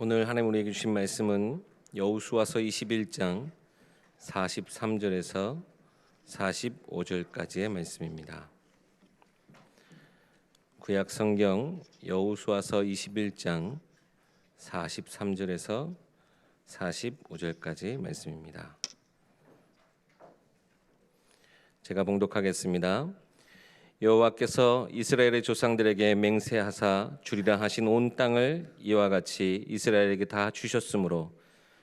오늘 하나님 우리에게 주신 말씀은 여호수아서 21장 43절에서 45절까지의 말씀입니다. 구약 성경 여호수아서 21장 43절에서 45절까지 말씀입니다. 제가 봉독하겠습니다. 여호와께서 이스라엘의 조상들에게 맹세하사 주리라 하신 온 땅을 이와 같이 이스라엘에게 다 주셨으므로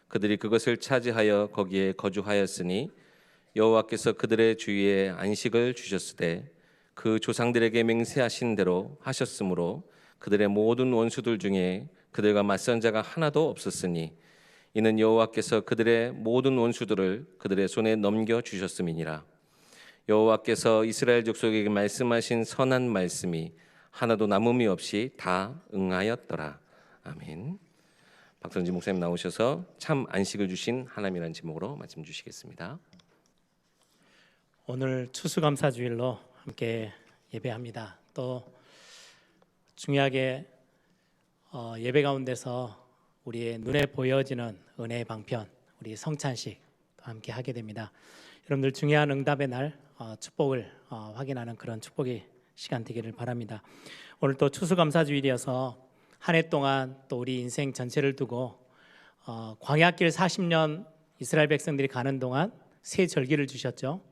그들이 그것을 차지하여 거기에 거주하였으니 여호와께서 그들의 주위에 안식을 주셨으되 그 조상들에게 맹세하신 대로 하셨으므로 그들의 모든 원수들 중에 그들과 맞선 자가 하나도 없었으니 이는 여호와께서 그들의 모든 원수들을 그들의 손에 넘겨 주셨음이니라. 여호와께서 이스라엘 족속에게 말씀하신 선한 말씀이 하나도 남음이 없이 다 응하였더라. 아멘. 박선지 목사님 나오셔서 참 안식을 주신 하나님이라는 제목으로 말씀 주시겠습니다. 오늘 추수감사주일로 함께 예배합니다. 또 중요하게 예배 가운데서 우리의 눈에 보여지는 은혜의 방편, 우리 성찬식 함께 하게 됩니다. 여러분들 중요한 응답의 날 축복을 확인하는 그런 축복의 시간 되기를 바랍니다. 오늘 또 추수감사주일이어서 한 해 동안 또 우리 인생 전체를 두고 광야길 40년 이스라엘 백성들이 가는 동안 새 절기를 주셨죠.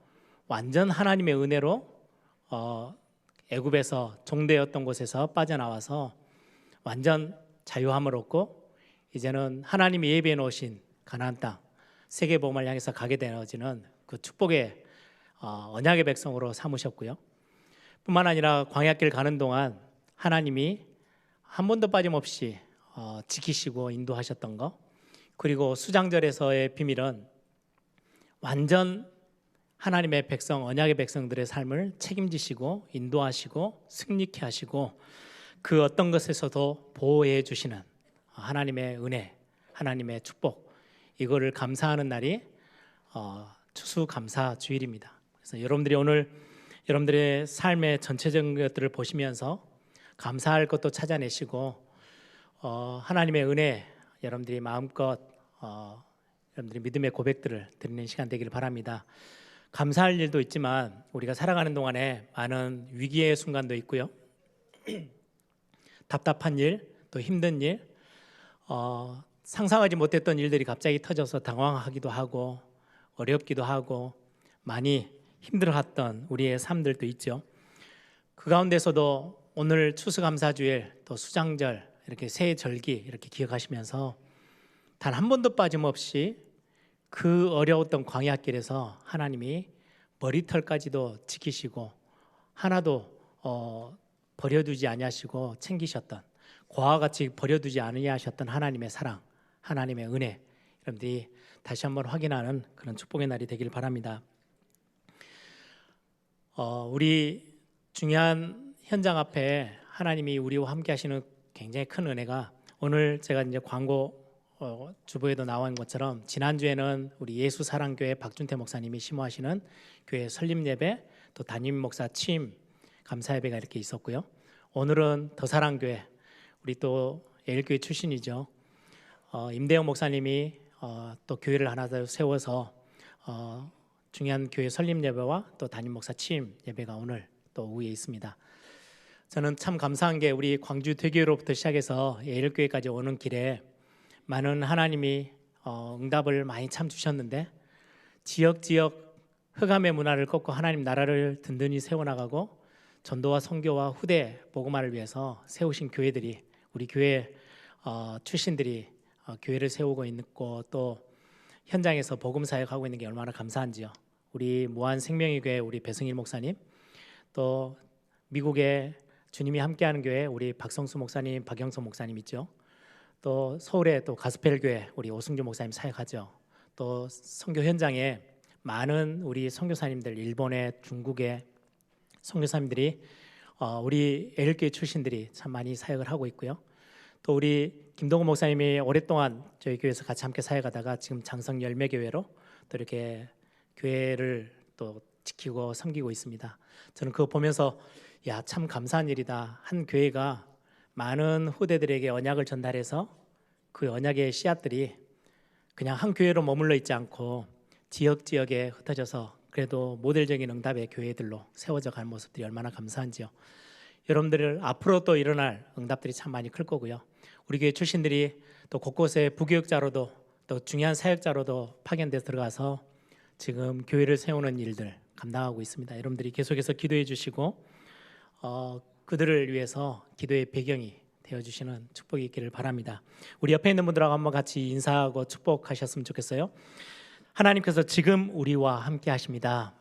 완전 하나님의 은혜로 애굽에서 종되었던 곳에서 빠져나와서 완전 자유함을 얻고 이제는 하나님이 예비해 놓으신 가나안 땅 세계복음을 향해서 가게 되어지는 그 축복의 언약의 백성으로 삼으셨고요. 뿐만 아니라 광야길 가는 동안 하나님이 한 번도 빠짐없이 지키시고 인도하셨던 것, 그리고 수장절에서의 비밀은 완전 하나님의 백성, 언약의 백성들의 삶을 책임지시고 인도하시고 승리케 하시고 그 어떤 것에서도 보호해 주시는 하나님의 은혜, 하나님의 축복, 이거를 감사하는 날이 추수감사주일입니다. 그래서 여러분들이 오늘 여러분들의 삶의 전체적인 것들을 보시면서 감사할 것도 찾아내시고 하나님의 은혜 여러분들이 마음껏 여러분들이 믿음의 고백들을 드리는 시간 되기를 바랍니다. 감사할 일도 있지만 우리가 살아가는 동안에 많은 위기의 순간도 있고요. 답답한 일, 또 힘든 일, 상상하지 못했던 일들이 갑자기 터져서 당황하기도 하고 어렵기도 하고 많이 힘들어했던 우리의 삶들도 있죠. 그 가운데서도 오늘 추수감사주일 또 수장절 이렇게 새 절기 이렇게 기억하시면서 단 한 번도 빠짐없이 그 어려웠던 광야길에서 하나님이 머리털까지도 지키시고 하나도 버려두지 아니하시고 챙기셨던, 고와 같이 버려두지 아니하셨던 하나님의 사랑, 하나님의 은혜, 여러분들이 다시 한번 확인하는 그런 축복의 날이 되길 바랍니다. 우리 중요한 현장 앞에 하나님이 우리와 함께 하시는 굉장히 큰 은혜가, 오늘 제가 이제 광고 주보에도 나온 것처럼 지난주에는 우리 예수사랑교회 박준태 목사님이 심호하시는 교회 설립 예배, 또 담임 목사 취임 감사 예배가 이렇게 있었고요. 오늘은 더사랑교회, 우리 또 예일교회 출신이죠. 임대영 목사님이 또 교회를 하나 더 세워서 중요한 교회 설립 예배와 또 담임 목사 취임 예배가 오늘 또 오후에 있습니다. 저는 참 감사한 게 우리 광주 대교로부터 시작해서 예일교회까지 오는 길에 많은 하나님이 응답을 많이 참 주셨는데 지역 흑암의 문화를 꺾고 하나님 나라를 든든히 세워나가고 전도와 선교와 후대 복음화를 위해서 세우신 교회들이, 우리 교회 출신들이 교회를 세우고 있고 또 현장에서 복음 사역하고 있는 게 얼마나 감사한지요. 우리 무한 생명의 교회 우리 배승일 목사님, 또 미국에 주님이 함께하는 교회 우리 박성수 목사님, 박영선 목사님 있죠. 또 서울에 또 가스펠 교회 우리 오승주 목사님 사역하죠. 또 선교 현장에 많은 우리 선교사님들, 일본에, 중국에 선교사님들이 우리 에일교회 출신들이 참 많이 사역을 하고 있고요. 또 우리 김동훈 목사님이 오랫동안 저희 교회에서 같이 함께 사역하다가 지금 장성 열매교회로 또 이렇게 교회를 또 지키고 섬기고 있습니다. 저는 그거 보면서 야, 참 감사한 일이다. 한 교회가 많은 후대들에게 언약을 전달해서 그 언약의 씨앗들이 그냥 한 교회로 머물러 있지 않고 지역지역에 흩어져서 그래도 모델적인 응답의 교회들로 세워져 가는 모습들이 얼마나 감사한지요. 여러분들 앞으로 또 일어날 응답들이 참 많이 클 거고요. 우리 교회 출신들이 또 곳곳에 부교육자로도 또 중요한 사역자로도 파견돼 들어가서 지금 교회를 세우는 일들 감당하고 있습니다. 여러분들이 계속해서 기도해 주시고 그들을 위해서 기도의 배경이 되어주시는 축복이 있기를 바랍니다. 우리 옆에 있는 분들하고 한번 같이 인사하고 축복하셨으면 좋겠어요. 하나님께서 지금 우리와 함께 하십니다.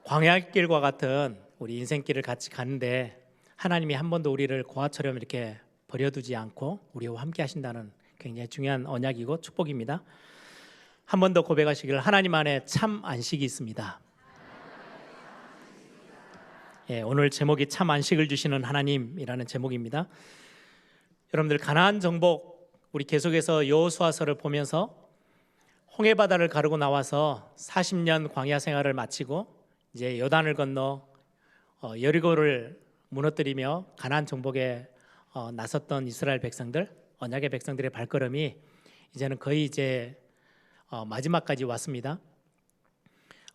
광야길과 같은 우리 인생길을 같이 가는데 하나님이 한 번도 우리를 고아처럼 이렇게 버려두지 않고 우리와 함께 하신다는 굉장히 중요한 언약이고 축복입니다. 한 번 더 고백하시기를 하나님 안에 참 안식이 있습니다. 예, 오늘 제목이 참 안식을 주시는 하나님이라는 제목입니다. 여러분들 가나안 정복 우리 계속해서 여호수아서를 보면서 홍해 바다를 가르고 나와서 40년 광야 생활을 마치고 이제 요단을 건너 여리고를 무너뜨리며 가나안 정복에 나섰던 이스라엘 백성들, 언약의 백성들의 발걸음이 이제는 거의 이제 마지막까지 왔습니다.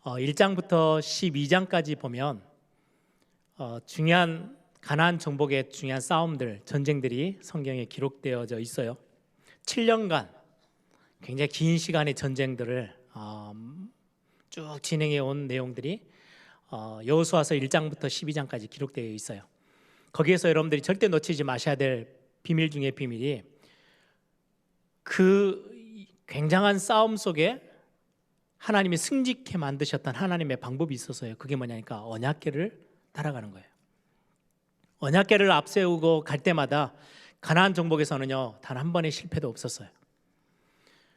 1장부터 12장까지 보면 중요한 가나안 정복의 중요한 싸움들, 전쟁들이 성경에 기록되어져 있어요. 7년간 굉장히 긴 시간의 전쟁들을 쭉 진행해 온 내용들이 여호수아서 1장부터 12장까지 기록되어 있어요. 거기에서 여러분들이 절대 놓치지 마셔야 될 비밀 중에 비밀이 그 굉장한 싸움 속에 하나님이 승리케 만드셨던 하나님의 방법이 있어서요. 그게 뭐냐니까 언약궤를 따라가는 거예요. 언약궤를 앞세우고 갈 때마다 가나안 정복에서는요 단 한 번의 실패도 없었어요.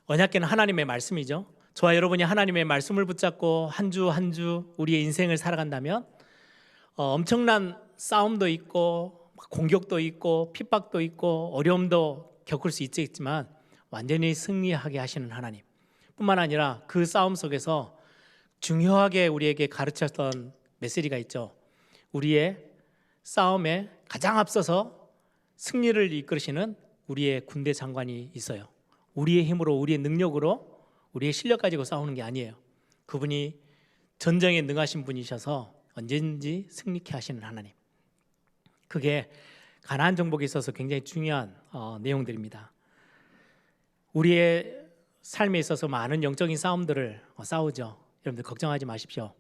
언약궤는 하나님의 말씀이죠. 저와 여러분이 하나님의 말씀을 붙잡고 한 주 한 주 우리의 인생을 살아간다면 엄청난 싸움도 있고 공격도 있고 핍박도 있고 어려움도 겪을 수 있겠지만 완전히 승리하게 하시는 하나님 뿐만 아니라 그 싸움 속에서 중요하게 우리에게 가르쳤던 메시지가 있죠. 우리의 싸움에 가장 앞서서 승리를 이끌으시는 우리의 군대 장관이 있어요. 우리의 힘으로 우리의 능력으로 우리의 실력 가지고 싸우는 게 아니에요. 그분이 전쟁에 능하신 분이셔서 언제든지 승리케 하시는 하나님. 그게 가나안 정복에 있어서 굉장히 중요한 내용들입니다. 우리의 삶에 있어서 많은 영적인 싸움들을 싸우죠. 여러분들 걱정하지 마십시오.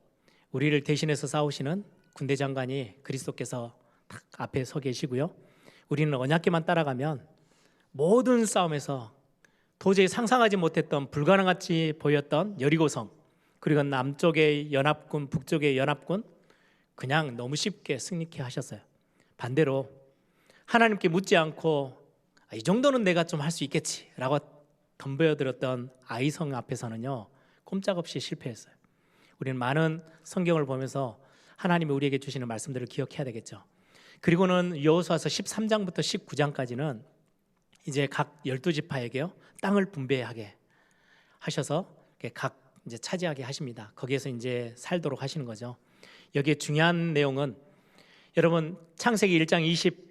우리를 대신해서 싸우시는 군대 장관이 그리스도께서 딱 앞에 서 계시고요. 우리는 언약궤만 따라가면 모든 싸움에서 도저히 상상하지 못했던 불가능같이 보였던 여리고성, 그리고 남쪽의 연합군, 북쪽의 연합군 그냥 너무 쉽게 승리케 하셨어요. 반대로 하나님께 묻지 않고 이 정도는 내가 좀 할 수 있겠지라고 덤벼들었던 아이성 앞에서는요 꼼짝없이 실패했어요. 우리는 많은 성경을 보면서 하나님이 우리에게 주시는 말씀들을 기억해야 되겠죠. 그리고는 여호수아서 13장부터 19장까지는 이제 각 12지파에게요 땅을 분배하게 하셔서 각 이제 차지하게 하십니다. 거기에서 이제 살도록 하시는 거죠. 여기에 중요한 내용은 여러분 창세기 1장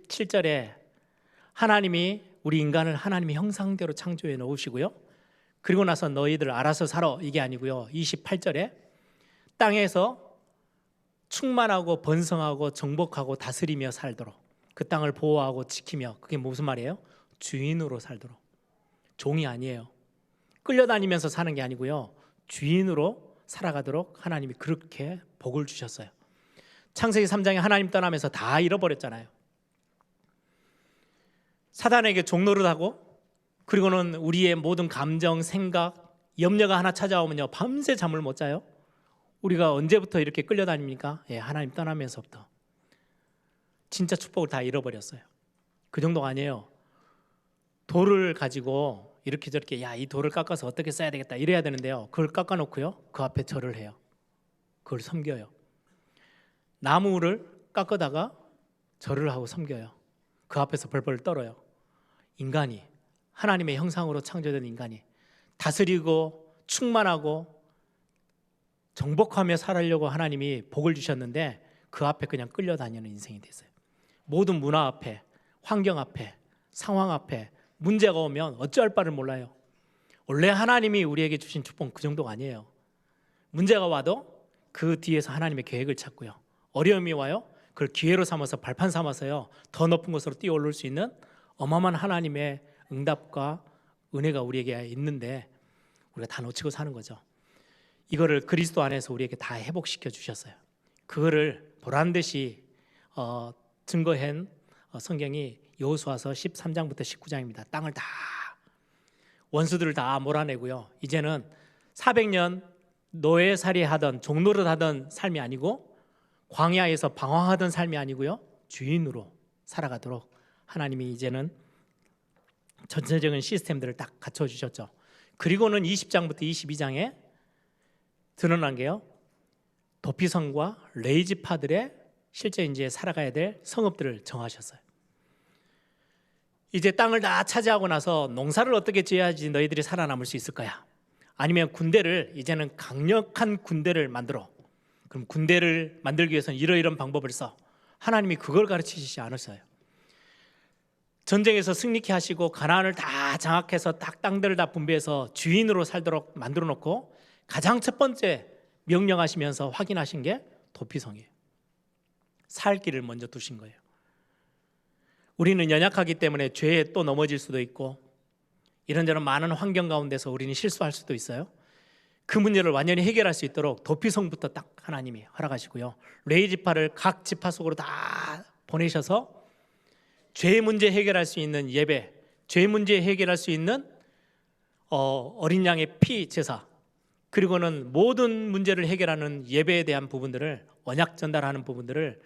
27절에 하나님이 우리 인간을 하나님의 형상대로 창조해 놓으시고요. 그리고 나서 너희들 알아서 살아 이게 아니고요. 28절에 땅에서 충만하고 번성하고 정복하고 다스리며 살도록 그 땅을 보호하고 지키며 그게 무슨 말이에요? 주인으로 살도록. 종이 아니에요. 끌려다니면서 사는 게 아니고요. 주인으로 살아가도록 하나님이 그렇게 복을 주셨어요. 창세기 3장에 하나님 떠나면서 다 잃어버렸잖아요. 사단에게 종노릇하고 그리고는 우리의 모든 감정, 생각, 염려가 하나 찾아오면요 밤새 잠을 못 자요. 우리가 언제부터 이렇게 끌려다닙니까? 예, 하나님 떠나면서부터. 진짜 축복을 다 잃어버렸어요. 그 정도가 아니에요. 돌을 가지고 이렇게 저렇게 이 돌을 깎아서 어떻게 써야 되겠다 이래야 되는데요. 그걸 깎아놓고요 그 앞에 절을 해요. 그걸 섬겨요. 나무를 깎아다가 절을 하고 섬겨요. 그 앞에서 벌벌 떨어요. 인간이 하나님의 형상으로 창조된 인간이 다스리고 충만하고 정복하며 살아려고 하나님이 복을 주셨는데 그 앞에 그냥 끌려다니는 인생이 됐어요. 모든 문화 앞에 환경 앞에, 상황 앞에 문제가 오면 어찌할 바를 몰라요. 원래 하나님이 우리에게 주신 축복은 그 정도가 아니에요. 문제가 와도 그 뒤에서 하나님의 계획을 찾고요. 어려움이 와요. 그걸 기회로 삼아서 발판 삼아서요. 더 높은 곳으로 뛰어오를 수 있는 어마어마한 하나님의 응답과 은혜가 우리에게 있는데 우리가 다 놓치고 사는 거죠. 이거를 그리스도 안에서 우리에게 다 회복시켜 주셨어요. 그거를 보란듯이 증거한 성경이 여호수아서 13장부터 19장입니다. 땅을 다 원수들을 다 몰아내고요. 이제는 400년 노예살이하던 종노릇하던 삶이 아니고 광야에서 방황하던 삶이 아니고요. 주인으로 살아가도록 하나님이 이제는 전체적인 시스템들을 딱 갖춰주셨죠. 그리고는 20장부터 22장에 드러난 게요. 도피성과 레이지파들의 실제 이제 살아가야 될 성읍들을 정하셨어요. 이제 땅을 다 차지하고 나서 농사를 어떻게 지어야지 너희들이 살아남을 수 있을 거야? 아니면 군대를 이제는 강력한 군대를 만들어. 그럼 군대를 만들기 위해서는 이러이러한 방법을 써. 하나님이 그걸 가르치시지 않았어요. 전쟁에서 승리케 하시고 가나안을 다 장악해서 딱 땅들을 다 분배해서 주인으로 살도록 만들어 놓고 가장 첫 번째 명령하시면서 확인하신 게 도피성이에요. 살 길을 먼저 두신 거예요. 우리는 연약하기 때문에 죄에 또 넘어질 수도 있고 이런저런 많은 환경 가운데서 우리는 실수할 수도 있어요. 그 문제를 완전히 해결할 수 있도록 도피성부터 딱 하나님이 허락하시고요. 레위지파를 각 지파 속으로 다 보내셔서 죄 문제 해결할 수 있는 예배, 죄 문제 해결할 수 있는 어린 양의 피 제사, 그리고는 모든 문제를 해결하는 예배에 대한 부분들을 언약 전달하는 부분들을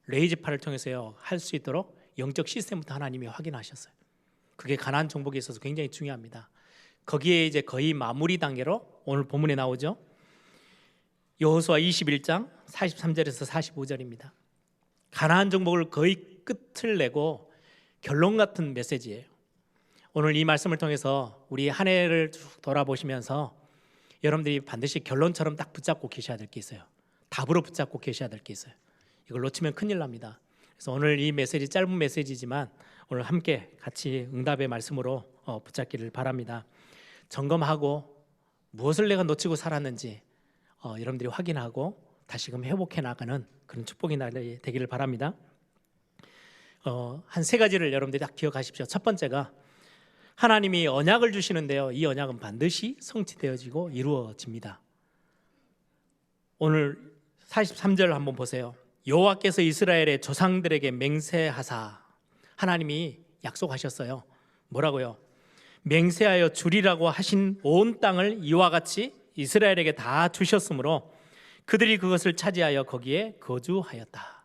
레위지파를 통해서요 할 수 있도록 영적 시스템부터 하나님이 확인하셨어요. 그게 가나안 정복에 있어서 굉장히 중요합니다. 거기에 이제 거의 마무리 단계로 오늘 본문에 나오죠. 여호수아 21장 43절에서 45절입니다. 가나안 정복을 거의 끝을 내고 결론 같은 메시지예요. 오늘 이 말씀을 통해서 우리 한 해를 쭉 돌아보시면서 여러분들이 반드시 결론처럼 딱 붙잡고 계셔야 될 게 있어요. 답으로 붙잡고 계셔야 될 게 있어요. 이걸 놓치면 큰일 납니다. 그래서 오늘 이 메시지 짧은 메시지지만 오늘 함께 같이 응답의 말씀으로 붙잡기를 바랍니다. 점검하고 무엇을 내가 놓치고 살았는지 여러분들이 확인하고 다시금 회복해 나가는 그런 축복이 되기를 바랍니다. 한 세 가지를 여러분들이 딱 기억하십시오. 첫 번째가 하나님이 언약을 주시는데요. 이 언약은 반드시 성취되어지고 이루어집니다. 오늘 43절 한번 보세요. 여호와께서 이스라엘의 조상들에게 맹세하사, 하나님이 약속하셨어요. 뭐라고요? 맹세하여 주리라고 하신 온 땅을 이와 같이 이스라엘에게 다 주셨으므로 그들이 그것을 차지하여 거기에 거주하였다.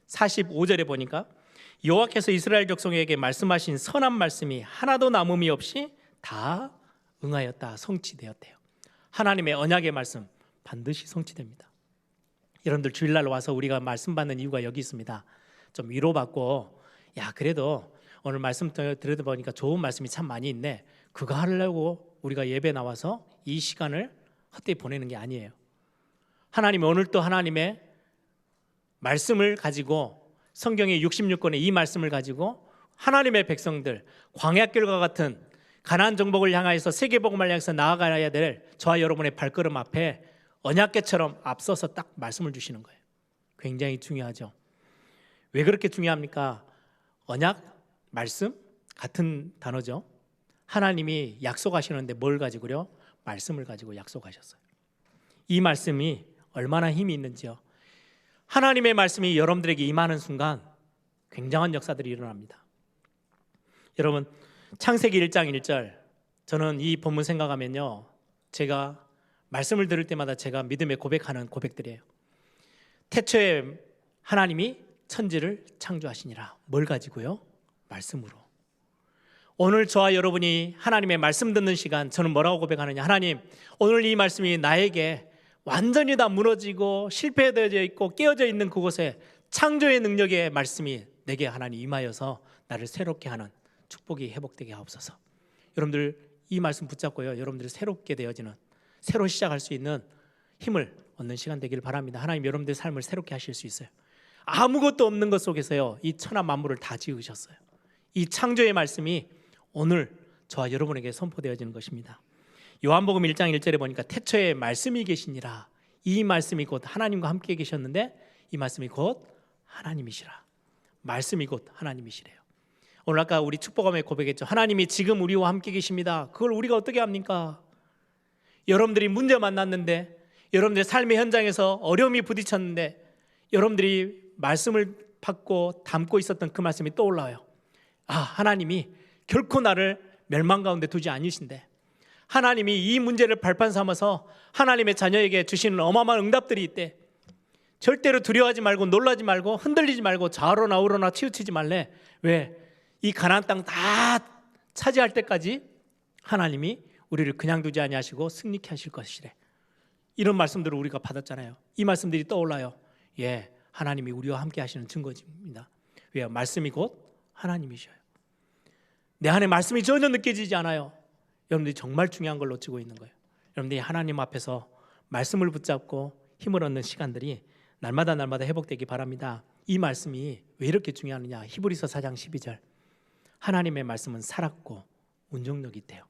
45절에 보니까 여호와께서 이스라엘 족속에게 말씀하신 선한 말씀이 하나도 남음이 없이 다 응하였다, 성취되었대요. 하나님의 언약의 말씀 반드시 성취됩니다. 여러분들 주일날 와서 우리가 말씀 받는 이유가 여기 있습니다. 좀 위로받고, 야 그래도 오늘 말씀 들어다 보니까 좋은 말씀이 참 많이 있네, 그거 하려고 우리가 예배 나와서 이 시간을 헛되이 보내는 게 아니에요. 하나님이 오늘 또 하나님의 말씀을 가지고, 성경의 66권의 이 말씀을 가지고 하나님의 백성들, 광야길과 같은 가나안 정복을 향하여서 세계복음을 향해서 나아가야 될 저와 여러분의 발걸음 앞에 언약궤처럼 앞서서 딱 말씀을 주시는 거예요. 굉장히 중요하죠. 왜 그렇게 중요합니까? 언약, 말씀 같은 단어죠. 하나님이 약속하시는데 뭘 가지고요? 말씀을 가지고 약속하셨어요. 이 말씀이 얼마나 힘이 있는지요. 하나님의 말씀이 여러분들에게 임하는 순간 굉장한 역사들이 일어납니다. 여러분, 창세기 1장 1절, 저는 이 본문 생각하면요, 제가 말씀을 들을 때마다 제가 믿음의 고백하는 고백들이에요. 태초에 하나님이 천지를 창조하시니라. 뭘 가지고요? 말씀으로. 오늘 저와 여러분이 하나님의 말씀 듣는 시간, 저는 뭐라고 고백하느냐? 하나님, 오늘 이 말씀이 나에게 완전히 다 무너지고 실패되어 있고 깨어져 있는 그곳에 창조의 능력의 말씀이 내게 하나님 임하여서 나를 새롭게 하는 축복이 회복되게 하옵소서. 여러분들 이 말씀 붙잡고요, 여러분들이 새롭게 되어지는, 새로 시작할 수 있는 힘을 얻는 시간 되기를 바랍니다. 하나님 여러분들의 삶을 새롭게 하실 수 있어요. 아무것도 없는 것 속에서요 이 천하 만물을 다 지으셨어요. 이 창조의 말씀이 오늘 저와 여러분에게 선포되어지는 것입니다. 요한복음 1장 1절에 보니까 태초에 말씀이 계시니라. 이 말씀이 곧 하나님과 함께 계셨는데 이 말씀이 곧 하나님이시라. 말씀이 곧 하나님이시래요. 오늘 아까 우리 축복함에 고백했죠. 하나님이 지금 우리와 함께 계십니다. 그걸 우리가 어떻게 합니까? 여러분들이 문제 만났는데, 여러분들의 삶의 현장에서 어려움이 부딪혔는데, 여러분들이 말씀을 받고 담고 있었던 그 말씀이 떠올라요. 아, 하나님이 결코 나를 멸망 가운데 두지 않으신데, 하나님이 이 문제를 발판 삼아서 하나님의 자녀에게 주시는 어마어마한 응답들이 있대. 절대로 두려워하지 말고 놀라지 말고 흔들리지 말고 좌우로나 우로나 치우치지 말래. 왜? 이 가나안 땅 다 차지할 때까지 하나님이 우리를 그냥 두지 아니하시고 승리케 하실 것이래. 이런 말씀들을 우리가 받았잖아요. 이 말씀들이 떠올라요. 예, 하나님이 우리와 함께 하시는 증거입니다. 왜요? 말씀이 곧 하나님이셔요. 내 안에 말씀이 전혀 느껴지지 않아요. 여러분들이 정말 중요한 걸 놓치고 있는 거예요. 여러분들이 하나님 앞에서 말씀을 붙잡고 힘을 얻는 시간들이 날마다 회복되기 바랍니다. 이 말씀이 왜 이렇게 중요하느냐? 히브리서 4장 12절. 하나님의 말씀은 살았고 운정력이 있대요.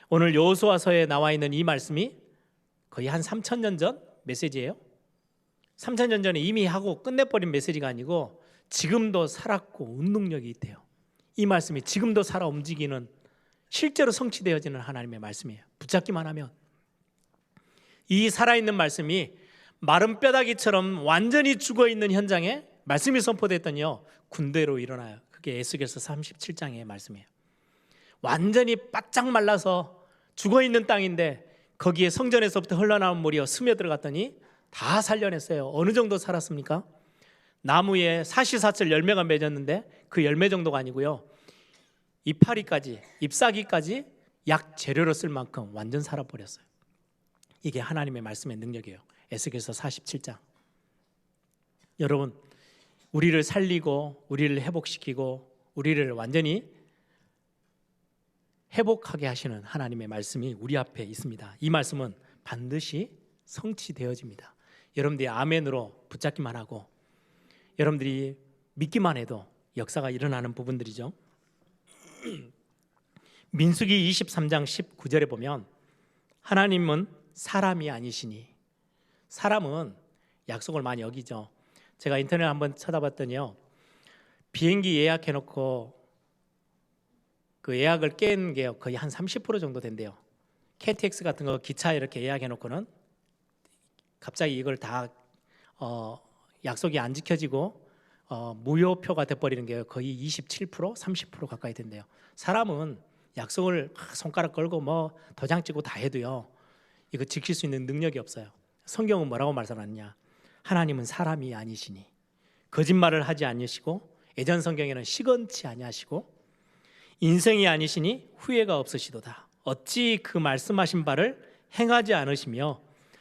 오늘 여호수아서에 나와 있는 이 말씀이 거의 한 3,000년 전 메시지예요. 3,000년 전에 이미 하고 끝내버린 메시지가 아니고 지금도 살았고 운동력이 있대요. 이 말씀이 지금도 살아 움직이는, 실제로 성취되어지는 하나님의 말씀이에요. 붙잡기만 하면. 이 살아있는 말씀이 마른 뼈다귀처럼 완전히 죽어있는 현장에 말씀이 선포됐더니요, 군대로 일어나요. 그게 에스겔서 37장의 말씀이에요. 완전히 바짝 말라서 죽어있는 땅인데 거기에 성전에서부터 흘러나온 물이 스며들어갔더니 다 살려냈어요. 어느 정도 살았습니까? 나무에 사시사철 열매가 맺었는데 그 열매 정도가 아니고요, 이파리까지, 잎사귀까지 약 재료로 쓸 만큼 완전 살아버렸어요. 이게 하나님의 말씀의 능력이에요. 에스겔서 47장. 여러분, 우리를 살리고 우리를 회복시키고 우리를 완전히 회복하게 하시는 하나님의 말씀이 우리 앞에 있습니다. 이 말씀은 반드시 성취되어집니다. 여러분들이 아멘으로 붙잡기만 하고 여러분들이 믿기만 해도 역사가 일어나는 부분들이죠. 민수기 23장 19절에 보면 하나님은 사람이 아니시니, 사람은 약속을 많이 어기죠. 제가 인터넷 한번 찾아봤더니요, 비행기 예약해놓고 그 예약을 깬 게 거의 한 30% 정도 된대요. KTX 같은 거 기차 이렇게 예약해놓고는 갑자기 이걸 다 약속이 안 지켜지고 무효표가 돼버리는 게 거의 27%, 30% 가까이 된대요. 사람은 약속을 손가락 걸고 뭐 도장 찍고 다 해도요, 이거 지킬 수 있는 능력이 없어요. 성경은 뭐라고 말씀하느냐? 하나님은 사람이 아니시니 거짓말을 하지 않으시고 예전 성경에는 시건치 아니하시고 인생이 아니시니 후회가 없으시도다. 어찌 그 말씀하신 바를 행하지 않으시며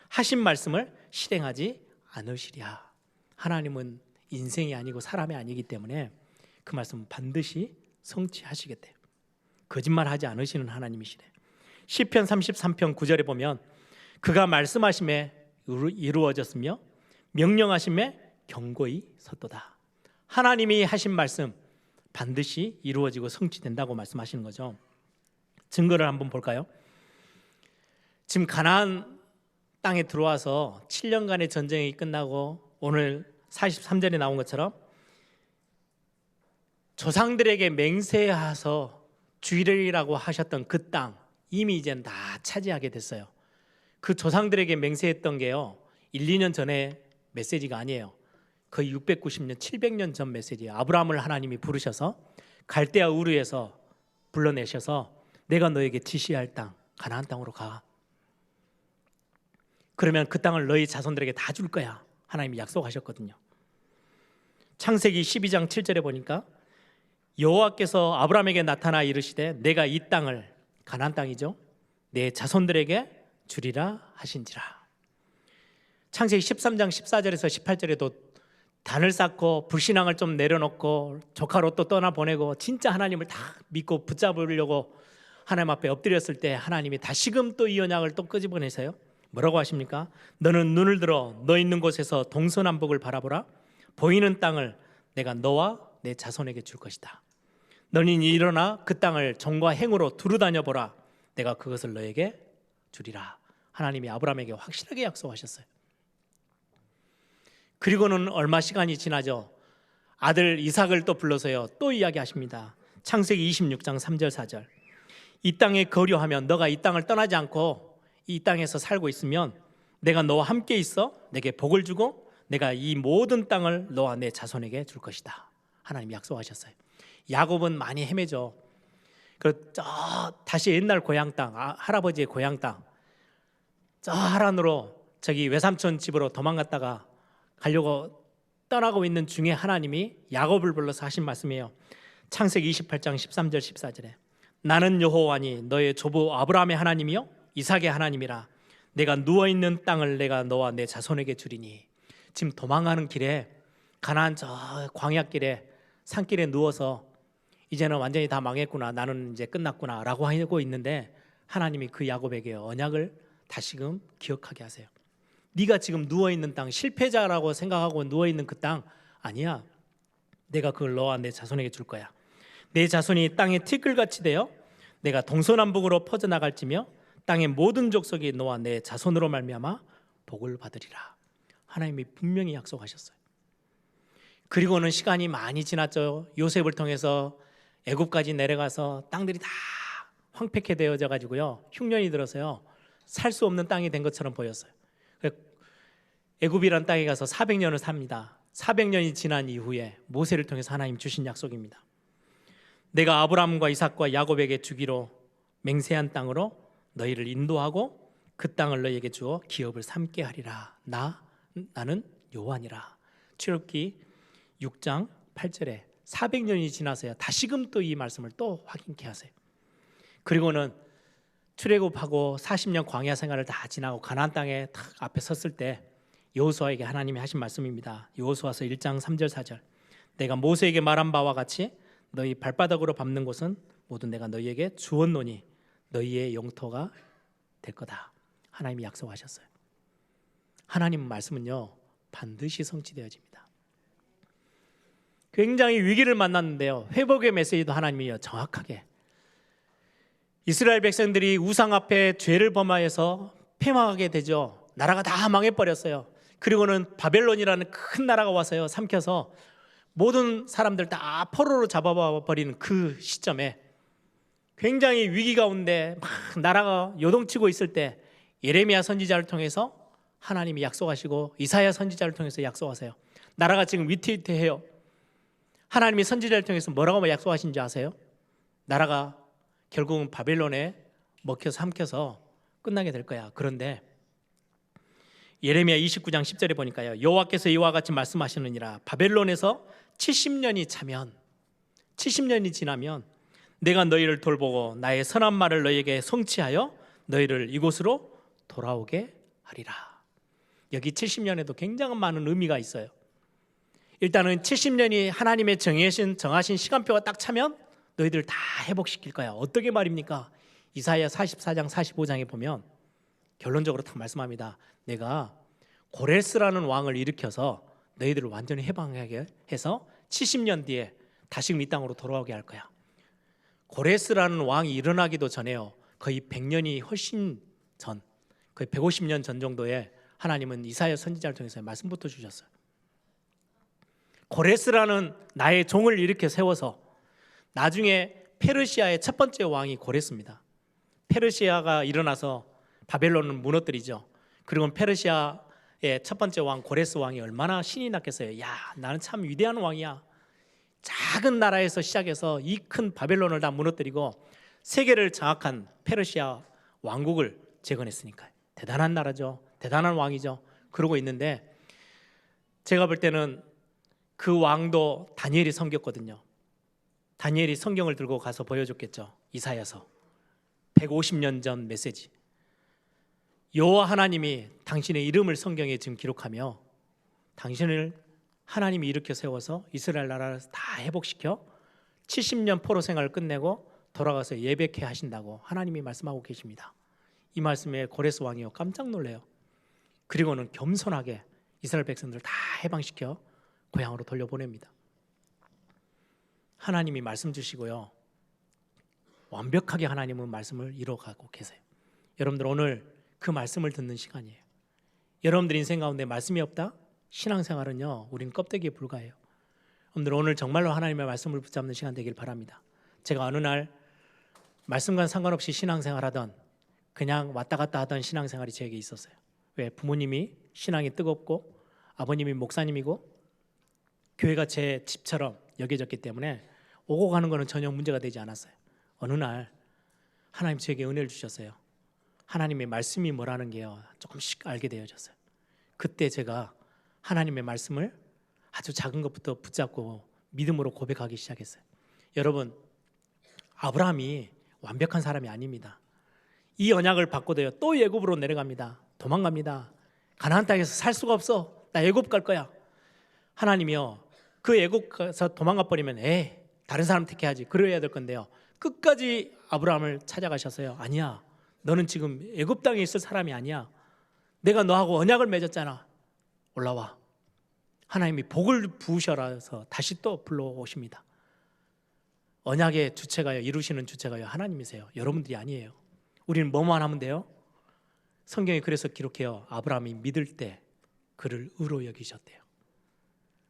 하신 말씀을 실행하지 않으시랴. 하나님은 인생이 아니고 사람이 아니기 때문에 그 말씀은 반드시 성취하시겠대요. 거짓말하지 않으시는 하나님이시래. 시편 33편 9절에 보면 그가 말씀하심에 이루어졌으며 명령하심에 경고히 섰도다. 하나님이 하신 말씀 반드시 이루어지고 성취된다고 말씀하시는 거죠. 증거를 한번 볼까요? 지금 가나안 땅에 들어와서 7년간의 전쟁이 끝나고 오늘 43절에 나온 것처럼 조상들에게 맹세하셔서 주일이라고 하셨던 그 땅 이미 이제는 다 차지하게 됐어요. 그 조상들에게 맹세했던 게요, 1, 2년 전에 메시지가 아니에요. 거의 690년, 700년 전 메시지예요. 아브라함을 하나님이 부르셔서 갈대아 우르에서 불러내셔서 내가 너에게 지시할 땅 가나안 땅으로 가. 그러면 그 땅을 너희 자손들에게 다 줄 거야. 하나님이 약속하셨거든요. 창세기 12장 7절에 보니까 여호와께서 아브라함에게 나타나 이르시되 내가 이 땅을, 가나안 땅이죠, 내 자손들에게 주리라 하신지라. 창세기 13장 14절에서 18절에도 단을 쌓고 불신앙을 좀 내려놓고 조카로 또 떠나보내고 진짜 하나님을 다 믿고 붙잡으려고 하나님 앞에 엎드렸을 때 하나님이 다시금 또 이 언약을 또 끄집어내세요. 뭐라고 하십니까? 너는 눈을 들어 너 있는 곳에서 동서남북을 바라보라. 보이는 땅을 내가 너와 내 자손에게 줄 것이다. 너는 일어나 그 땅을 정과 행으로 두루다녀 보라. 내가 그것을 너에게 주리라. 하나님이 아브라함에게 확실하게 약속하셨어요. 그리고는 얼마 시간이 지나죠. 아들 이삭을 또 불러서요, 또 이야기하십니다. 창세기 26장 3절 4절. 이 땅에 거류하면, 너가 이 땅을 떠나지 않고 이 땅에서 살고 있으면 내가 너와 함께 있어 내게 복을 주고 내가 이 모든 땅을 너와 내 자손에게 줄 것이다. 하나님이 약속하셨어요. 야곱은 많이 헤매죠. 다시 옛날 고향 땅, 할아버지의 고향 땅, 저 하란으로 저기 외삼촌 집으로 도망갔다가 가려고 떠나고 있는 중에 하나님이 야곱을 불러서 하신 말씀이에요. 창세기 28장 13절 14절에 나는 여호와니 너의 조부 아브라함의 하나님이요 이삭의 하나님이라. 내가 누워있는 땅을 내가 너와 내 자손에게 주리니. 지금 도망가는 길에 가나안 저 광야길에 산길에 누워서 이제는 완전히 다 망했구나, 나는 이제 끝났구나 라고 하고 있는데 하나님이 그 야곱에게 언약을 다시금 기억하게 하세요. 네가 지금 누워있는 땅, 실패자라고 생각하고 누워있는 그 땅 아니야. 내가 그걸 너와 내 자손에게 줄 거야. 내 자손이 땅에 티끌같이 되어 내가 동서남북으로 퍼져나갈지며 땅의 모든 족속이 너와 내 자손으로 말미암아 복을 받으리라. 하나님이 분명히 약속하셨어요. 그리고는 시간이 많이 지났죠. 요셉을 통해서 애굽까지 내려가서 땅들이 다 황폐케 되어져 가지고요, 흉년이 들어서요 살 수 없는 땅이 된 것처럼 보였어요. 애굽이란 땅에 가서 400년을 삽니다. 400년이 지난 이후에 모세를 통해서 하나님 주신 약속입니다. 내가 아브라함과 이삭과 야곱에게 주기로 맹세한 땅으로 너희를 인도하고 그 땅을 너희에게 주어 기업을 삼게 하리라. 나는 여호와니라. 출애굽기 6장 8절에 400년이 지나서야 다시금 또 이 말씀을 또 확인케 하세요. 그리고는 출애굽하고 40년 광야 생활을 다 지나고 가나안 땅에 딱 앞에 섰을 때 여호수아에게 하나님이 하신 말씀입니다. 여호수아서 1장 3절 4절. 내가 모세에게 말한 바와 같이 너희 발바닥으로 밟는 곳은 모두 내가 너희에게 주었노니 너희의 영토가 될 거다. 하나님이 약속하셨어요. 하나님 말씀은요 반드시 성취되어집니다. 굉장히 위기를 만났는데요, 회복의 메시지도 하나님이 정확하게, 이스라엘 백성들이 우상 앞에 죄를 범하여서 패망하게 되죠. 나라가 다 망해버렸어요. 그리고는 바벨론이라는 큰 나라가 와서요 삼켜서 모든 사람들 다 포로로 잡아버리는 그 시점에 굉장히 위기 가운데 막 나라가 요동치고 있을 때 예레미야 선지자를 통해서 하나님이 약속하시고 이사야 선지자를 통해서 약속하세요. 나라가 지금 위태위태해요. 하나님이 선지자를 통해서 뭐라고 약속하신지 아세요? 나라가 결국은 바벨론에 먹혀서 삼켜서 끝나게 될 거야. 그런데 예레미야 29장 10절에 보니까요, 여호와께서 이와 같이 말씀하시느니라. 바벨론에서 70년이 차면, 70년이 지나면 내가 너희를 돌보고 나의 선한 말을 너희에게 성취하여 너희를 이곳으로 돌아오게 하리라. 여기 70년에도 굉장히 많은 의미가 있어요. 일단은 70년이 하나님의 정하신 시간표가 딱 차면 너희들 다 회복시킬 거야. 어떻게 말입니까? 이사야 44장 45장에 보면 결론적으로 딱 말씀합니다. 내가 고레스라는 왕을 일으켜서 너희들을 완전히 해방하게 해서 70년 뒤에 다시금 이 땅으로 돌아오게 할 거야. 고레스라는 왕이 일어나기도 전에요, 거의 100년이 훨씬 전, 거의 150년 전 정도에 하나님은 이사야 선지자를 통해서 말씀부터 주셨어요. 고레스라는 나의 종을 일으켜 세워서 나중에 페르시아의 첫 번째 왕이 고레스입니다. 페르시아가 일어나서 바벨론을 무너뜨리죠. 그리고 페르시아의 첫 번째 왕 고레스 왕이 얼마나 신이 났겠어요. 야, 나는 참 위대한 왕이야. 작은 나라에서 시작해서 이 큰 바벨론을 다 무너뜨리고 세계를 장악한 페르시아 왕국을 재건했으니까 대단한 나라죠. 대단한 왕이죠. 그러고 있는데 제가 볼 때는 그 왕도 다니엘이 섬겼거든요. 다니엘이 성경을 들고 가서 보여줬겠죠. 이사야서 150년 전 메시지. 여호와 하나님이 당신의 이름을 성경에 지금 기록하며 당신을 하나님이 일으켜 세워서 이스라엘 나라를 다 회복시켜 70년 포로 생활을 끝내고 돌아가서 예배케 하신다고 하나님이 말씀하고 계십니다. 이 말씀에 고레스 왕이요 깜짝 놀래요. 그리고는 겸손하게 이스라엘 백성들을 다 해방시켜 고향으로 돌려보냅니다. 하나님이 말씀 주시고요. 완벽하게 하나님은 말씀을 이루어가고 계세요. 여러분들 오늘 그 말씀을 듣는 시간이에요. 여러분들 인생 가운데 말씀이 없다? 신앙생활은요, 우리는 껍데기에 불과해요. 여러분들 오늘 정말로 하나님의 말씀을 붙잡는 시간 되길 바랍니다. 제가 어느 날 말씀과 상관없이 신앙생활하던, 그냥 왔다 갔다 하던 신앙생활이 저에게 있었어요. 왜? 부모님이 신앙이 뜨겁고 아버님이 목사님이고 교회가 제 집처럼 여겨졌기 때문에 오고 가는 거는 전혀 문제가 되지 않았어요. 어느 날 하나님 저에게 은혜를 주셨어요. 하나님의 말씀이 뭐라는 게요, 조금씩 알게 되어졌어요. 그때 제가 하나님의 말씀을 아주 작은 것부터 붙잡고 믿음으로 고백하기 시작했어요. 여러분, 아브라함이 완벽한 사람이 아닙니다. 이 언약을 받고도요, 또 애굽으로 내려갑니다. 도망갑니다. 가나안 땅에서 살 수가 없어. 나 애굽 갈 거야. 하나님이요, 그 애굽 가서 도망가 버리면 다른 사람 택해야지, 그래야 될 건데요, 끝까지 아브라함을 찾아가셔서요, 아니야, 너는 지금 애굽 땅에 있을 사람이 아니야. 내가 너하고 언약을 맺었잖아. 올라와. 하나님이 복을 부으셔라서 다시 또 불러오십니다. 언약의 주체가요, 이루시는 주체가요, 하나님이세요. 여러분들이 아니에요. 우리는 뭐만 하면 돼요? 성경이 그래서 기록해요. 아브라함이 믿을 때 그를 의로 여기셨대요.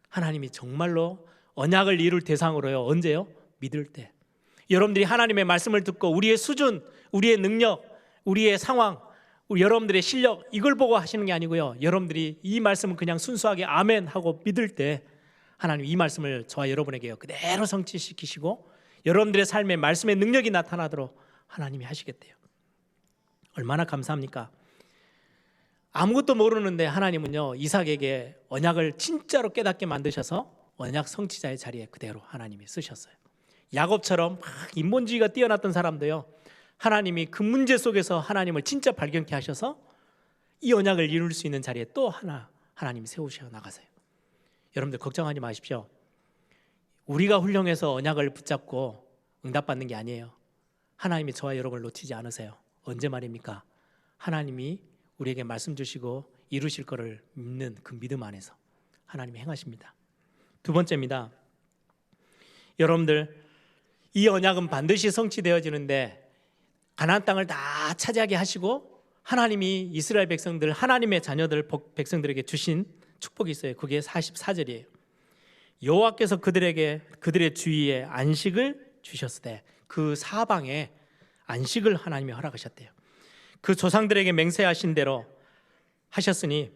하나님이 정말로 언약을 이룰 대상으로요, 언제요? 믿을 때. 여러분들이 하나님의 말씀을 듣고 우리의 수준, 우리의 능력, 우리의 상황, 여러분들의 실력, 이걸 보고 하시는 게 아니고요, 여러분들이 이 말씀을 그냥 순수하게 아멘 하고 믿을 때 하나님 이 말씀을 저와 여러분에게요, 그대로 성취시키시고 여러분들의 삶에 말씀의 능력이 나타나도록 하나님이 하시겠대요. 얼마나 감사합니까? 아무것도 모르는데 하나님은요, 이삭에게 언약을 진짜로 깨닫게 만드셔서 언약 성취자의 자리에 그대로 하나님이 쓰셨어요. 야곱처럼 막 인본주의가 뛰어났던 사람도요, 하나님이 그 문제 속에서 하나님을 진짜 발견케 하셔서 이 언약을 이룰 수 있는 자리에 또 하나님이 세우셔 나가세요. 여러분들 걱정하지 마십시오. 우리가 훌륭해서 언약을 붙잡고 응답받는 게 아니에요. 하나님이 저와 여러분을 놓치지 않으세요. 언제 말입니까? 하나님이 우리에게 말씀 주시고 이루실 것을 믿는 그 믿음 안에서 하나님이 행하십니다. 두 번째입니다. 여러분들, 이 언약은 반드시 성취되어지는데 가나안 땅을 다 차지하게 하시고 하나님이 이스라엘 백성들, 하나님의 자녀들 백성들에게 주신 축복이 있어요. 그게 44절이에요. 여호와께서 그들의 주위에 안식을 주셨으되, 그 사방에 안식을 하나님이 허락하셨대요. 그 조상들에게 맹세하신 대로 하셨으니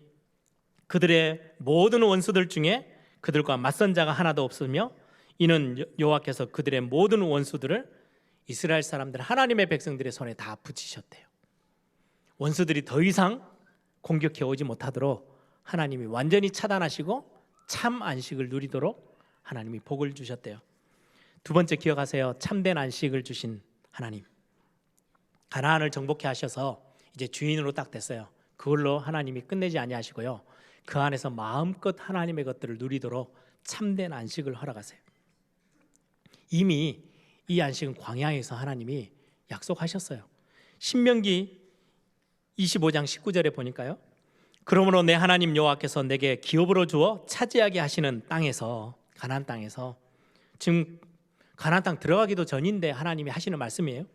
그들의 모든 원수들 중에 그들과 맞선 자가 하나도 없으며, 이는 여호와께서 그들의 모든 원수들을 이스라엘 사람들, 하나님의 백성들의 손에 다 붙이셨대요. 원수들이 더 이상 공격해 오지 못하도록 하나님이 완전히 차단하시고 참 안식을 누리도록 하나님이 복을 주셨대요. 두 번째 기억하세요. 참된 안식을 주신 하나님. 가나안을 정복해 하셔서 이제 주인으로 딱 됐어요. 그걸로 하나님이 끝내지 아니하시고요, 그 안에서 마음껏 하나님의 것들을 누리도록 참된 안식을 허락하세요. 이미 이 안식은 광야에서 하나님이 약속하셨어요. 신명기 25장 19절에 보니까요, 그러므로 내 하나님 여호와께서 내게 기업으로 주어 차지하게 하시는 땅에서, 가나안 땅에서, 지금 가나안 땅 들어가기도 전인데 하나님이 하시는 말씀이에요.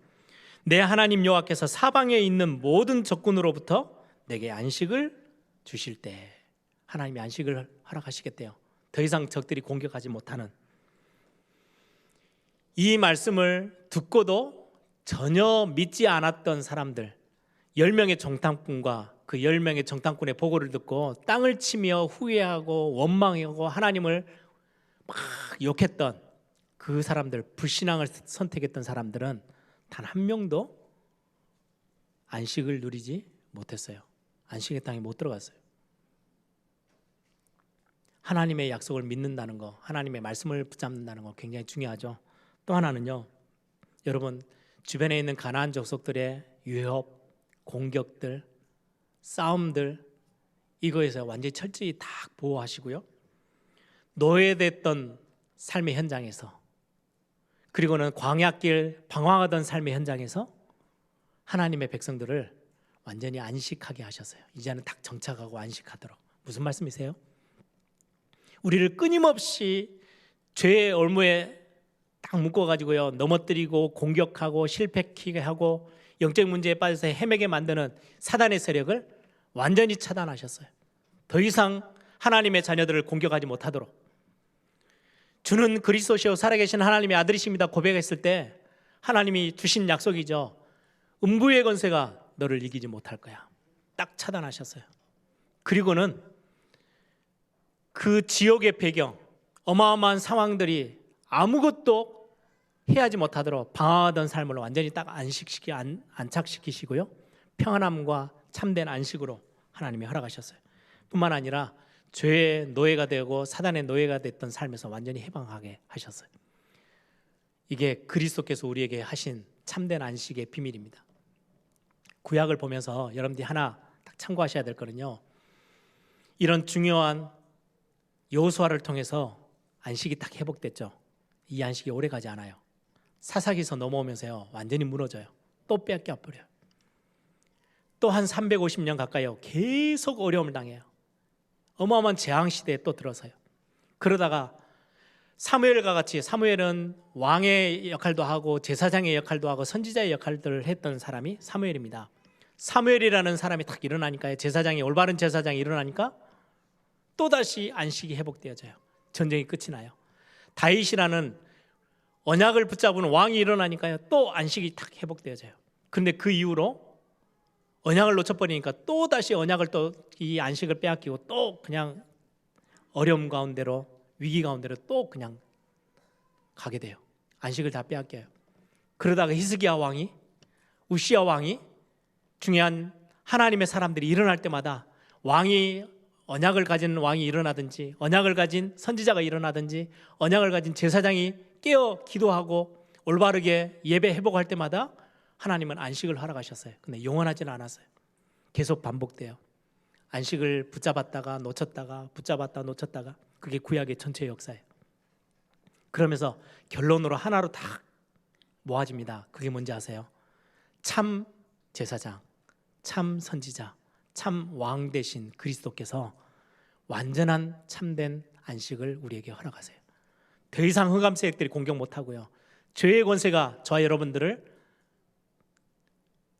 내 하나님 여호와께서 사방에 있는 모든 적군으로부터 내게 안식을 주실 때 하나님이 안식을 허락하시겠대요. 더 이상 적들이 공격하지 못하는. 이 말씀을 듣고도 전혀 믿지 않았던 사람들, 10명의 정탐꾼과 그 10명의 정탐꾼의 보고를 듣고 땅을 치며 후회하고 원망하고 하나님을 막 욕했던 그 사람들, 불신앙을 선택했던 사람들은 단 한 명도 안식을 누리지 못했어요. 안식의 땅에 못 들어갔어요. 하나님의 약속을 믿는다는 거, 하나님의 말씀을 붙잡는다는 거 굉장히 중요하죠. 또 하나는요, 여러분, 주변에 있는 가나안 족속들의 위협, 공격들, 싸움들, 이거에서 완전히 철저히 다 보호하시고요, 노예됐던 삶의 현장에서, 그리고는 광야길 방황하던 삶의 현장에서 하나님의 백성들을 완전히 안식하게 하셨어요. 이제는 딱 정착하고 안식하도록. 무슨 말씀이세요? 우리를 끊임없이 죄의 올무에 딱 묶어가지고요 넘어뜨리고 공격하고 실패하게 하고 영적 문제에 빠져서 헤매게 만드는 사단의 세력을 완전히 차단하셨어요. 더 이상 하나님의 자녀들을 공격하지 못하도록. 주는 그리스도시요 살아계신 하나님의 아들이십니다 고백했을 때 하나님이 주신 약속이죠. 음부의 권세가 너를 이기지 못할 거야. 딱 차단하셨어요. 그리고는 그 지옥의 배경, 어마어마한 상황들이 아무것도 해하지 못하도록 방황하던 삶을 완전히 딱 안착시키시고요 평안함과 참된 안식으로 하나님이 허락하셨어요. 뿐만 아니라 죄의 노예가 되고 사단의 노예가 됐던 삶에서 완전히 해방하게 하셨어요. 이게 그리스도께서 우리에게 하신 참된 안식의 비밀입니다. 구약을 보면서 여러분들이 하나 딱 참고하셔야 될 거는요, 이런 중요한 여호수아를 통해서 안식이 딱 회복됐죠. 이 안식이 오래 가지 않아요. 사사기서 넘어오면서요 완전히 무너져요. 또 뺏겨버려요. 또 한 350년 가까이요 계속 어려움을 당해요. 어마어마한 재앙시대에 또 들어서요. 그러다가 사무엘과 같이, 사무엘은 왕의 역할도 하고 제사장의 역할도 하고 선지자의 역할들을 했던 사람이 사무엘입니다. 사무엘이라는 사람이 딱 일어나니까요, 제사장이, 올바른 제사장이 일어나니까 또다시 안식이 회복되어져요. 전쟁이 끝이 나요. 다윗이라는 언약을 붙잡은 왕이 일어나니까요 또 안식이 딱 회복되어져요. 그런데 그 이후로 언약을 놓쳐버리니까 또다시 언약을, 또 이 안식을 빼앗기고 또 그냥 어려움 가운데로, 위기 가운데로 또 그냥 가게 돼요. 안식을 다 빼앗겨요. 그러다가 히스기야 왕이, 우시야 왕이, 중요한 하나님의 사람들이 일어날 때마다 왕이, 언약을 가진 왕이 일어나든지, 언약을 가진 선지자가 일어나든지, 언약을 가진 제사장이 깨어 기도하고 올바르게 예배 회복할 때마다 하나님은 안식을 허락하셨어요. 근데 영원하지는 않았어요. 계속 반복돼요. 안식을 붙잡았다가 놓쳤다가 붙잡았다가 놓쳤다가, 그게 구약의 전체 역사예요. 그러면서 결론으로 하나로 다 모아집니다. 그게 뭔지 아세요? 참 제사장, 참 선지자, 참 왕 되신 그리스도께서 완전한 참된 안식을 우리에게 허락하세요. 더 이상 흑암 세력들이 공격 못하고요, 죄의 권세가 저와 여러분들을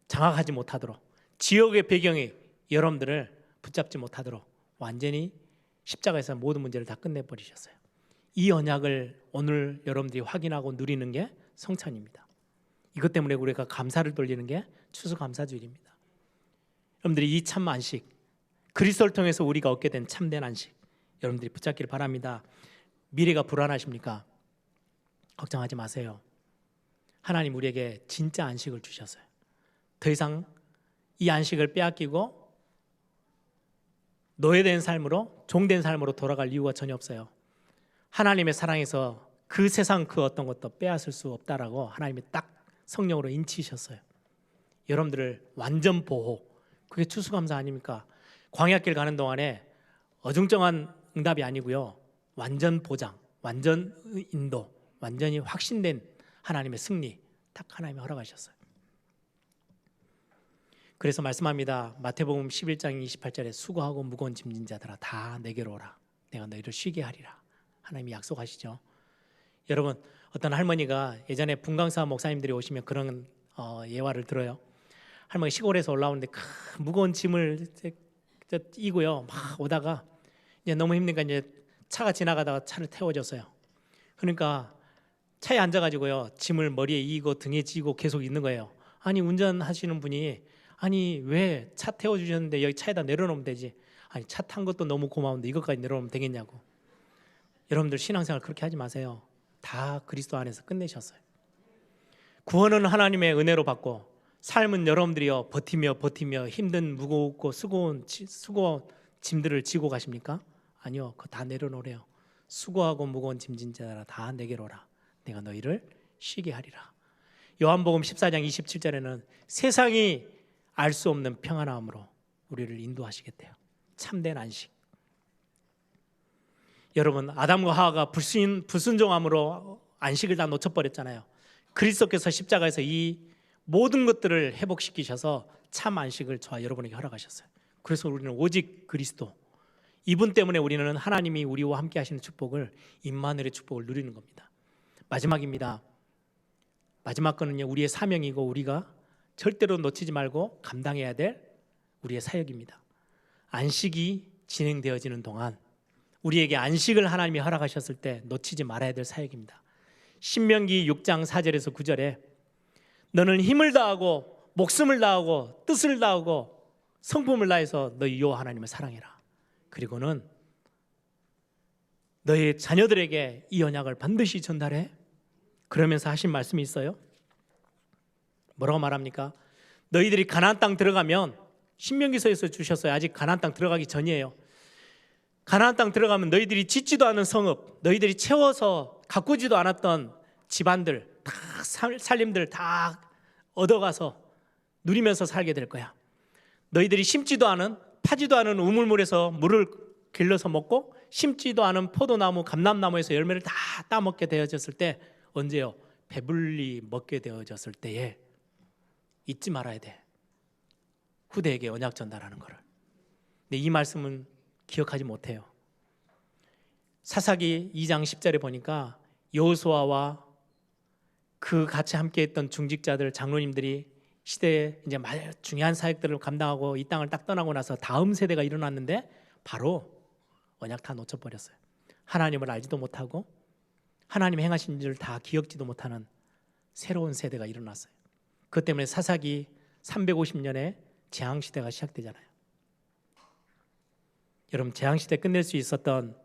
장악하지 못하도록, 지옥의 배경이 여러분들을 붙잡지 못하도록 완전히 십자가에서 모든 문제를 다 끝내버리셨어요. 이 언약을 오늘 여러분들이 확인하고 누리는 게 성찬입니다. 이것 때문에 우리가 감사를 돌리는 게 추수감사주일입니다. 여러분들이 이 참 안식, 그리스도를 통해서 우리가 얻게 된 참된 안식, 여러분들이 붙잡기를 바랍니다. 미래가 불안하십니까? 걱정하지 마세요. 하나님 우리에게 진짜 안식을 주셨어요. 더 이상 이 안식을 빼앗기고 노예된 삶으로, 종된 삶으로 돌아갈 이유가 전혀 없어요. 하나님의 사랑에서 그 세상 그 어떤 것도 빼앗을 수 없다라고 하나님이 딱 성령으로 인치셨어요. 여러분들을 완전 보호, 그게 추수감사 아닙니까? 광야길 가는 동안에 어중쩡한 응답이 아니고요, 완전 보장, 완전 인도, 완전히 확신된 하나님의 승리 딱 하나님이 허락하셨어요. 그래서 말씀합니다. 마태복음 11장 28절에 수고하고 무거운 짐진 자들아 다 내게로 오라, 내가 너희를 쉬게 하리라. 하나님이 약속하시죠. 여러분, 어떤 할머니가 예전에 분강사 목사님들이 오시면 그런 예화를 들어요. 할머니 시골에서 올라오는데 큰 무거운 짐을 이고요, 막 오다가 이제 너무 힘드니까 이제 차가 지나가다가 차를 태워줬어요. 그러니까 차에 앉아가지고요, 짐을 머리에 이고 등에 지고 계속 있는 거예요. 아니, 운전하시는 분이, 아니 왜 차 태워주셨는데 여기 차에다 내려놓으면 되지, 아니 차 탄 것도 너무 고마운데 이것까지 내려놓으면 되겠냐고. 여러분들 신앙생활 그렇게 하지 마세요. 다 그리스도 안에서 끝내셨어요. 구원은 하나님의 은혜로 받고, 삶은 여러분들이요 버티며 힘든 무겁고 수고한 짐들을 지고 가십니까? 아니요, 그거 다 내려놓으래요. 수고하고 무거운 짐진 자라 다 내게로 오라, 내가 너희를 쉬게 하리라. 요한복음 14장 27절에는 세상이 알 수 없는 평안함으로 우리를 인도하시겠대요. 참된 안식. 여러분, 아담과 하와가 불순종함으로 안식을 다 놓쳐버렸잖아요. 그리스도께서 십자가에서 이 모든 것들을 회복시키셔서 참 안식을 저와 여러분에게 허락하셨어요. 그래서 우리는 오직 그리스도, 이분 때문에 우리는 하나님이 우리와 함께 하시는 축복을, 임마누엘의 축복을 누리는 겁니다. 마지막입니다. 마지막 거는요, 우리의 사명이고 우리가 절대로 놓치지 말고 감당해야 될 우리의 사역입니다. 안식이 진행되어지는 동안 우리에게 안식을 하나님이 허락하셨을 때 놓치지 말아야 될 사역입니다. 신명기 6장 4절에서 9절에 너는 힘을 다하고 목숨을 다하고 뜻을 다하고 성품을 다해서 너희 여호와 하나님을 사랑해라. 그리고는 너희 자녀들에게 이 언약을 반드시 전달해. 그러면서 하신 말씀이 있어요. 뭐라고 말합니까? 너희들이 가나안 땅 들어가면, 신명기서에서 주셨어요. 아직 가나안 땅 들어가기 전이에요. 가나안 땅 들어가면 너희들이 짓지도 않은 성읍, 너희들이 채워서 가꾸지도 않았던 집안들, 다 살림들 다 얻어가서 누리면서 살게 될 거야. 너희들이 심지도 않은, 파지도 않은 우물물에서 물을 길러서 먹고, 심지도 않은 포도나무, 감람나무에서 열매를 다 따먹게 되어졌을 때, 언제요? 배불리 먹게 되어졌을 때에 잊지 말아야 돼. 후대에게 언약 전달하는 거를. 근데 이 말씀은 기억하지 못해요. 사사기 2장 10절에 보니까 여호수아와 그 같이 함께했던 중직자들, 장로님들이 시대에 이제 중요한 사역들을 감당하고 이 땅을 딱 떠나고 나서 다음 세대가 일어났는데 바로 언약 다 놓쳐버렸어요. 하나님을 알지도 못하고 하나님 행하신 줄 다 기억지도 못하는 새로운 세대가 일어났어요. 그것 때문에 사사기 350년에 재앙시대가 시작되잖아요. 여러분, 재앙시대 끝낼 수 있었던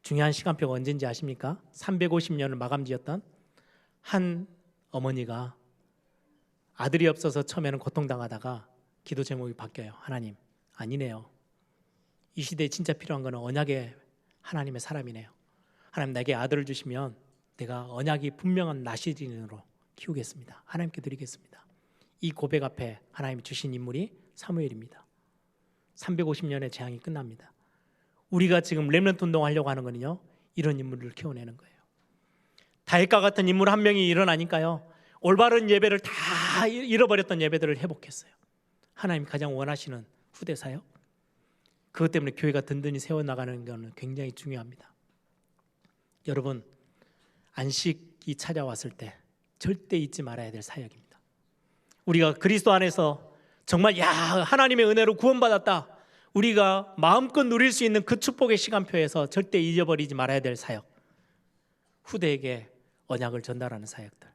중요한 시간표가 언제인지 아십니까? 350년을 마감지었던 한 어머니가 아들이 없어서 처음에는 고통당하다가 기도 제목이 바뀌어요. 하나님, 아니네요. 이 시대에 진짜 필요한 거는 언약의 하나님의 사람이네요. 하나님, 내게 아들을 주시면 내가 언약이 분명한 나시린으로 키우겠습니다. 하나님께 드리겠습니다. 이 고백 앞에 하나님이 주신 인물이 사무엘입니다. 350년의 재앙이 끝납니다. 우리가 지금 렘넌트 운동하려고 하는 거는요, 이런 인물을 키워내는 거예요. 다윗과 같은 인물 한 명이 일어나니까요, 올바른 예배를 다 잃어버렸던 예배들을 회복했어요. 하나님 가장 원하시는 후대 사역. 그것 때문에 교회가 든든히 세워나가는 것은 굉장히 중요합니다. 여러분, 안식이 찾아왔을 때 절대 잊지 말아야 될 사역입니다. 우리가 그리스도 안에서 정말 하나님의 은혜로 구원받았다, 우리가 마음껏 누릴 수 있는 그 축복의 시간표에서 절대 잊어버리지 말아야 될 사역, 후대에게 언약을 전달하는 사역들.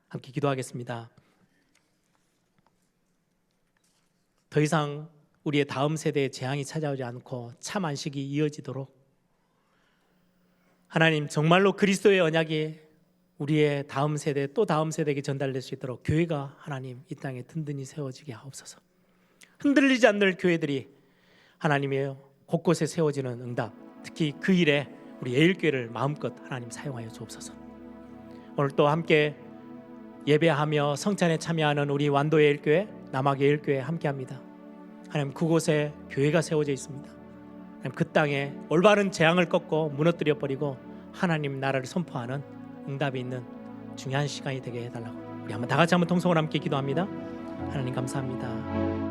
함께 기도하겠습니다. 더 이상 우리의 다음 세대의 재앙이 찾아오지 않고 참 안식이 이어지도록 하나님, 정말로 그리스도의 언약이 우리의 다음 세대 또 다음 세대에게 전달될 수 있도록 교회가 하나님 이 땅에 든든히 세워지게 하옵소서. 흔들리지 않는 교회들이 하나님의 곳곳에 세워지는 응답, 특히 그 일에 우리 예일교회를 마음껏 하나님 사용하여 주옵소서. 오늘 또 함께 예배하며 성찬에 참여하는 우리 완도 예일교회, 남학 예일교회 함께합니다. 하나님, 그곳에 교회가 세워져 있습니다. 하나님, 그 땅에 올바른 재앙을 꺾고 무너뜨려 버리고 하나님 나라를 선포하는 응답이 있는 중요한 시간이 되게 해달라고, 우리 다 같이 한번 통성으로 함께 기도합니다. 하나님 감사합니다.